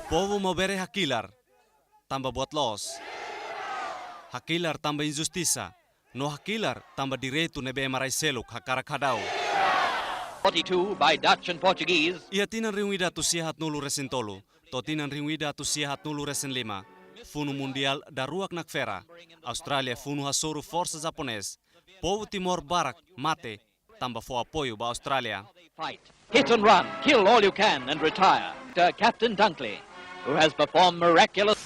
Povo mau bere hakilar, tambah buat los. Hakilar tambah injustiça. No hakilar tambah direito nebe marai seluk hakara kadau. 42 by Dutch and Portuguese. Ia tinan riuida tu sihat nulu resin tolu, to tinan riuida tu sihat nulu resin lima. Funu mundial daruak nakfera. Australia funu hasoru força japonês. Povo Timor Barak mate, tambah fo apoio ba Australia. Fight. Hit and run, kill all you can and retire. Captain Dunkley, who has performed miraculous...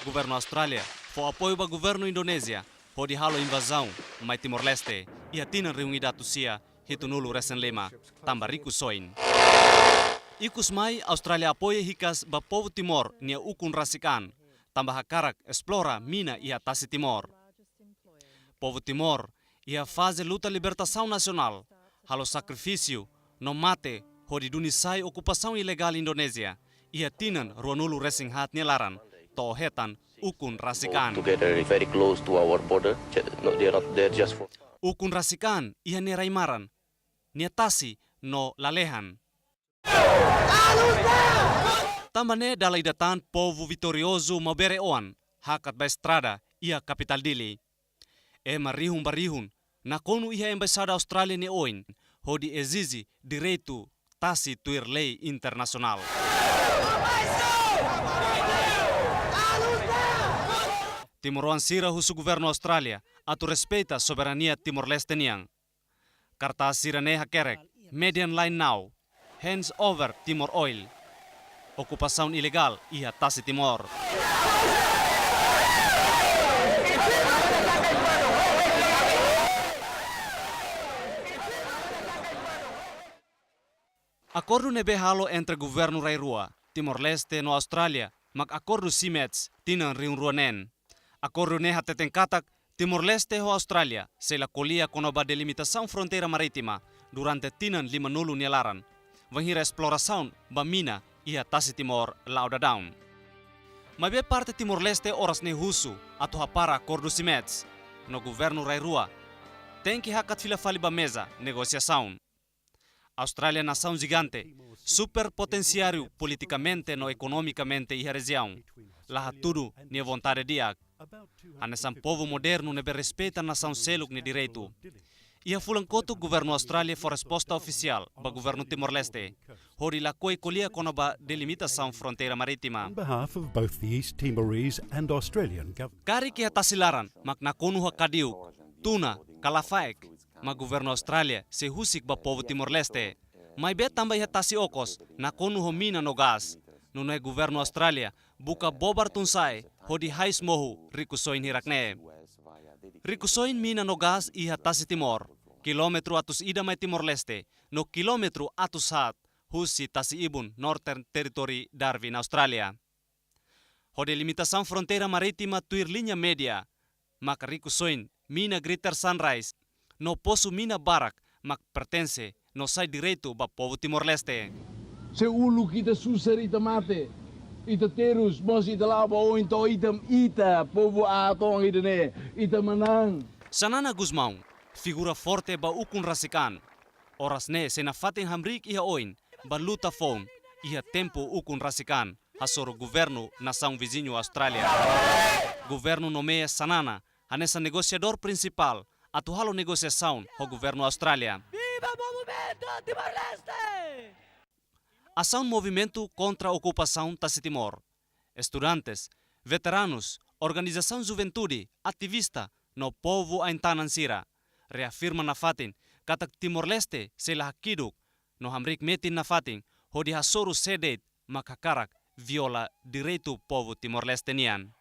Governo Australia, fo apoio ba governo Indonesia, ho di halo invasão, mai Timor-Leste, ia tinan riunida tu sia, hitu nulu resen lema, tambah riku soin. Ikus mai Australia apoia hikas ba povo Timor nia ukun rasikan, tambah hakarak explora mina ia tasi Timor. Povo Timor ia fase luta libertação nacional, halo sacrifício, no mate, ho di dunisai okupação ilegal Indonesia, ia tinan ruanulu resing hat nilaran, to hetan ukun rasikan. Together very close to our border. No, they are not there just for... Ukun rasikan ia ni raimaran, nia tasi no lalehan. Tambane dalai datan povo vitorioso mabere oan, hakat ba estrada ia capital dili. E marihun barihun, na konu ia embasada Australia ni oin, hodi ezizi direito tasi tuir lei internasional. Timoroan sira husu governo Australia, atu respeita soberania Timor-Leste niang. Karta sira ne hakerek, median line now, hands over Timor Oil. Okupasaun ilegal ia tasi Timor. Acordo nebe halo entre governo Rairua, Timor-Leste no Australia, mak acordo simets tinan riunruanen. Acordo ne hateten katak Timor-Leste ho Australia, se la colia konoba delimitação fronteira marítima durante tinan 50 nialaran. Vanghira exploração ba mina ia tasi Timor lauda down. Mabe parte Timor-Leste oras ne husu atu hapara acordo simets no governo Rairua. Tem que hakat fila fali ba mesa negociação. Australia nação gigante, superpotenciário politicamente no economicamente e região. Laha tudo ni vontade diak. Hanesan povo moderno nebe respeita nação seluk ni direito. Ia fulan kotu governo Australia for resposta oficial ba governo Timor-Leste. Hori la koi kolia kono ba delimitação fronteira marítima. On behalf of both the East Timorese and Australian government. Kari ki hatasilaran mak nakonu hakadiuk, tuna, kalafaek, ma governo Australia se husik ba povo Timor-Leste. Mai bet tambah hatasi okos nakonu ho mina no gas. Nuno e governo Australia buka bobar tunsai hodi hais mohu rikusoin hirakne. Rikusoin mina no gas iha tasi Timor. Kilometro atus ida mai Timor-Leste. No kilometro atus hat husi tasi ibun Northern Territory Darwin Australia. Hodi limitação fronteira marítima tuir linha média. Mak rikusoin mina Greater Sunrise. No posu mina Barak mak pertence no sai direito ba povo Timor-Leste. Se ulu kita susah ita mate, ita terus masih ita laba o into ita povo atong ita ne, ita menang. Sanana Guzmão, figura forte ba ukun rasikan. Oras ne senafating hamrik iha oin, ba luta phone, iha tempo ukun rasikan, hasoro governo nação vizinho Australia. Governo nomeia Sanana, hanessa negociador principal, atu halo negociação ho governo Australia. Viva Movimento Timor-Leste! Ação movimento contra a ocupação tasi Timor. Estudantes, veteranos, organização juventude, ativista, no povo aintanan sira. Reafirma na fatin, katak Timor-Leste se lahakiduk, no hamrik metin na fatin, hodi hasoru sedet makakarak viola direito povo Timor-Leste nian.